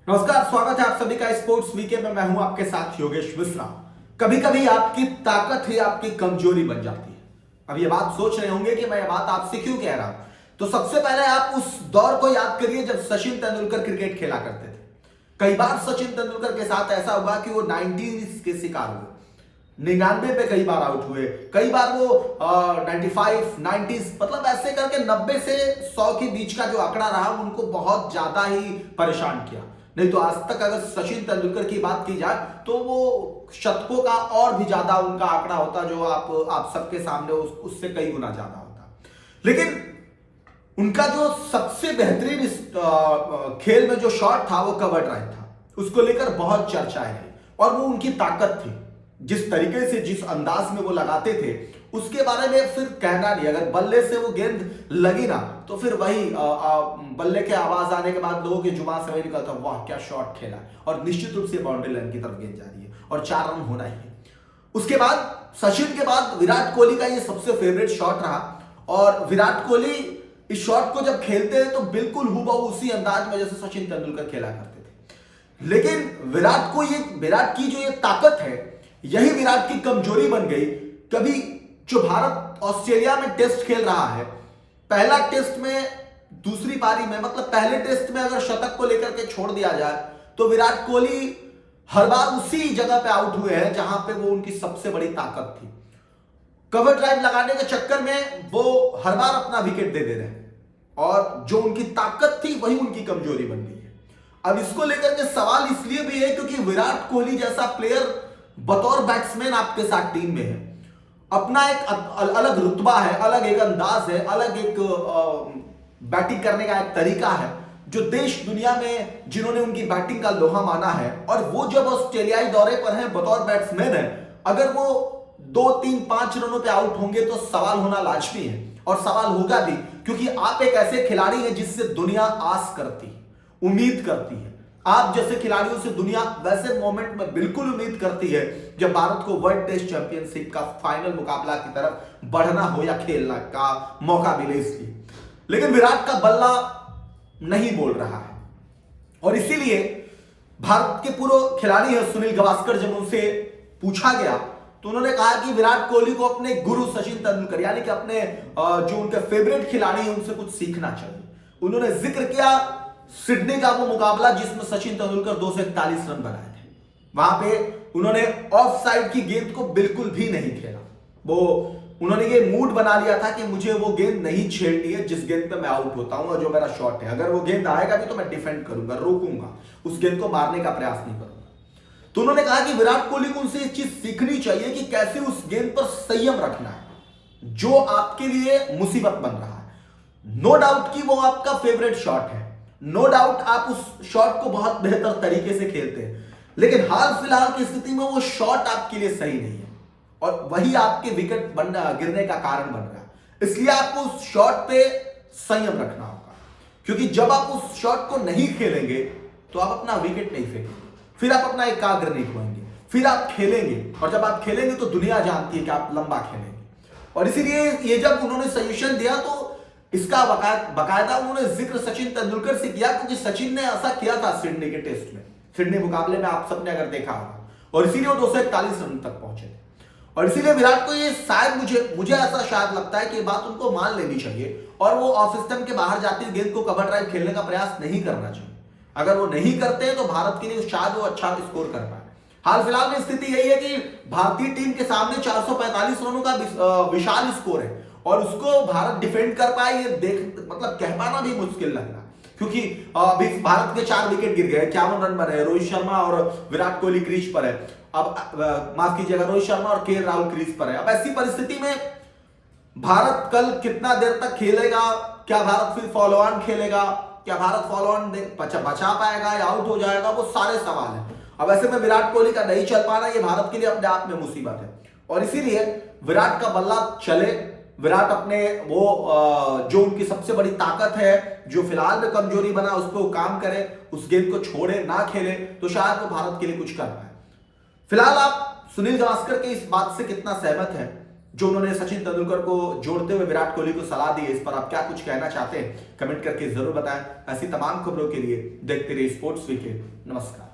नमस्कार, स्वागत है आप सभी का स्पोर्ट्स वीके में। मैं हूं आपके साथ योगेश मिश्रा। कभी कभी आपकी ताकत ही आपकी कमजोरी बन जाती है। अब ये बात सोच रहे होंगे कि मैं ये बात आपसे क्यों कह रहा हूं। तो सबसे पहले आप उस दौर को याद करिए जब सचिन तेंदुलकर क्रिकेट खेला करते थे। कई बार सचिन तेंदुलकर के साथ ऐसा हुआ कि वो 90s के शिकार हुए, 99 पे कई बार आउट हुए, कई बार वो 95 90s, मतलब ऐसे करके 90 से 100 के बीच का जो आंकड़ा रहा उनको बहुत ज्यादा ही परेशान किया। नहीं तो आज तक अगर सचिन तेंदुलकर की बात की जाए तो वो शतकों का और भी ज्यादा उनका आंकड़ा होता, जो आप सबके सामने उससे कई गुना ज्यादा होता। लेकिन उनका जो सबसे बेहतरीन इस खेल में जो शॉट था वो कवर ड्राइव था। उसको लेकर बहुत चर्चाएं हैं और वो उनकी ताकत थी। जिस तरीके से जिस अंदाज में वो लगाते थे उसके बारे में फिर कहना नहीं। अगर बल्ले से वो गेंद लगी ना तो फिर वही बल्ले के आवाज आने के बाद लोगों की जुबान से वही निकलता, वाह क्या शॉट खेला, और निश्चित रूप से बाउंड्री लाइन की तरफ गेंद जा रही है और 4 रन होना ही है। उसके बाद सचिन के बाद विराट कोहली का ये सबसे फेवरेट शॉट रहा। और विराट कोहली इस शॉट को जब खेलते हैं तो बिल्कुल हूबहू उसी अंदाज में जैसे सचिन तेंदुलकर खेला करते थे। लेकिन विराट की जो ये ताकत है यही विराट की कमजोरी बन गई। कभी जो भारत ऑस्ट्रेलिया में टेस्ट खेल रहा है, पहला टेस्ट में दूसरी पारी में, मतलब पहले टेस्ट में अगर शतक को लेकर के छोड़ दिया जाए तो विराट कोहली हर बार उसी जगह पे आउट हुए हैं जहां पे वो उनकी सबसे बड़ी ताकत थी। कवर ड्राइव लगाने के चक्कर में वो हर बार अपना विकेट दे दे रहे हैं और जो उनकी ताकत थी वही उनकी कमजोरी बन गई है। अब इसको लेकर के सवाल इसलिए भी है क्योंकि विराट कोहली जैसा प्लेयर बतौर बैट्समैन आपके साथ टीम में है। अपना एक अलग रुतबा है, अलग एक अंदाज है, अलग एक बैटिंग करने का एक तरीका है जो देश दुनिया में जिन्होंने उनकी बैटिंग का लोहा माना है। और वो जब ऑस्ट्रेलियाई दौरे पर हैं बतौर बैट्समैन है, अगर वो 2 3 5 रनों पे आउट होंगे तो सवाल होना लाजमी है और सवाल होगा भी, क्योंकि आप एक ऐसे खिलाड़ी हैं जिससे दुनिया आस करती है, उम्मीद करती है। आप जैसे खिलाड़ियों से दुनिया वैसे मोमेंट में बिल्कुल उम्मीद करती है जब भारत को वर्ल्ड टेस्ट चैंपियनशिप का फाइनल मुकाबला की तरफ बढ़ना हो या खेलना का मौका मिले इसलिए। लेकिन विराट का बल्ला नहीं बोल रहा है और इसीलिए भारत के पूर्व खिलाड़ी है सुनील गावस्कर, जब उनसे पूछा गया तो उन्होंने कहा कि विराट कोहली को अपने गुरु सचिन तेंदुलकर यानी कि अपने जो उनके फेवरेट खिलाड़ी हैं उनसे कुछ सीखना चाहिए। उन्होंने जिक्र किया सिडनी का वो मुकाबला जिसमें सचिन तेंदुलकर 241 रन बनाए थे। वहां पे उन्होंने ऑफ साइड की गेंद को बिल्कुल भी नहीं खेला। वो उन्होंने ये मूड बना लिया था कि मुझे वो गेंद नहीं छेड़नी है जिस गेंद पे मैं आउट होता हूं और जो मेरा शॉट है, अगर वो गेंद आएगा भी तो मैं डिफेंड करूंगा, रोकूंगा, उस गेंद को मारने का प्रयास नहीं करूंगा। तो उन्होंने कहा कि विराट कोहली को उनसे एक चीज सीखनी चाहिए कि कैसे उस गेंद पर संयम रखना है जो आपके लिए मुसीबत बन रहा है। नो डाउट कि वो आपका फेवरेट शॉट है, नो डाउट आप उस शॉट को बहुत बेहतर तरीके से खेलते हैं, लेकिन हाल फिलहाल की स्थिति में वो शॉट आपके लिए सही नहीं है और वही आपके विकेट गिरने का कारण बन रहा है। इसलिए आपको उस शॉट पे संयम रखना होगा, क्योंकि जब आप उस शॉट को नहीं खेलेंगे तो आप अपना विकेट नहीं फेंकेंगे, फिर आप अपना एकाग्र नहीं खोएंगे, फिर आप खेलेंगे और जब आप खेलेंगे तो दुनिया जानती है कि आप लंबा खेलेंगे। और इसीलिए ये जब उन्होंने सजेशन दिया तो इसका बकायदा उन्होंने जिक्र सचिन तेंदुलकर से किया, क्योंकि सचिन ने ऐसा किया था सिडनी के टेस्ट में, सिडनी मुकाबले में आप सबने अगर देखा होगा, और इसीलिए वो 241 रन तक पहुंचे थे। और इसीलिए विराट को ये शायद मुझे ऐसा शायद लगता है कि बात उनको मान लेनी चाहिए और वो ऑफ स्टंप के बाहर जाती गेंद को कवर ड्राइव खेलने का प्रयास नहीं करना चाहिए। अगर वो नहीं करते हैं तो भारत के लिए शायद वो अच्छा स्कोर कर पाए। हाल फिलहाल में स्थिति यही है कि भारतीय टीम के सामने 445 रनों का विशाल स्कोर है और उसको भारत डिफेंड कर पाए ये मतलब कह पाना भी मुश्किल लग रहा है, क्योंकि अभी भारत के 4 विकेट गिर गए, 51 रन बने, रोहित शर्मा और विराट कोहली क्रीज पर है। अब माफ कीजिएगा, रोहित शर्मा और के राहुल क्रीज पर है। अब ऐसी परिस्थिति में भारत कल कितना देर तक खेलेगा? क्या भारत फिर फॉलो ऑन खेलेगा? क्या भारत फॉलो ऑन बचा पाएगा या आउट हो जाएगा? वो सारे सवाल हैं। अब ऐसे में विराट कोहली का नहीं चल पाना ये भारत के लिए अपने आप में मुसीबत है और इसीलिए विराट का बल्ला चले, विराट अपने वो जो उनकी सबसे बड़ी ताकत है, जो फिलहाल में कमजोरी बना, उस पर वो काम करे, उस गेंद को छोड़े ना खेले तो शायद वो भारत के लिए कुछ कर पाए। फिलहाल आप सुनील गावस्कर के इस बात से कितना सहमत है जो उन्होंने सचिन तेंदुलकर को जोड़ते हुए विराट कोहली को सलाह दी है, इस पर आप क्या कुछ कहना चाहते हैं कमेंट करके जरूर बताएं। ऐसी तमाम खबरों के लिए देखते रहिए स्पोर्ट्स वीके। नमस्कार।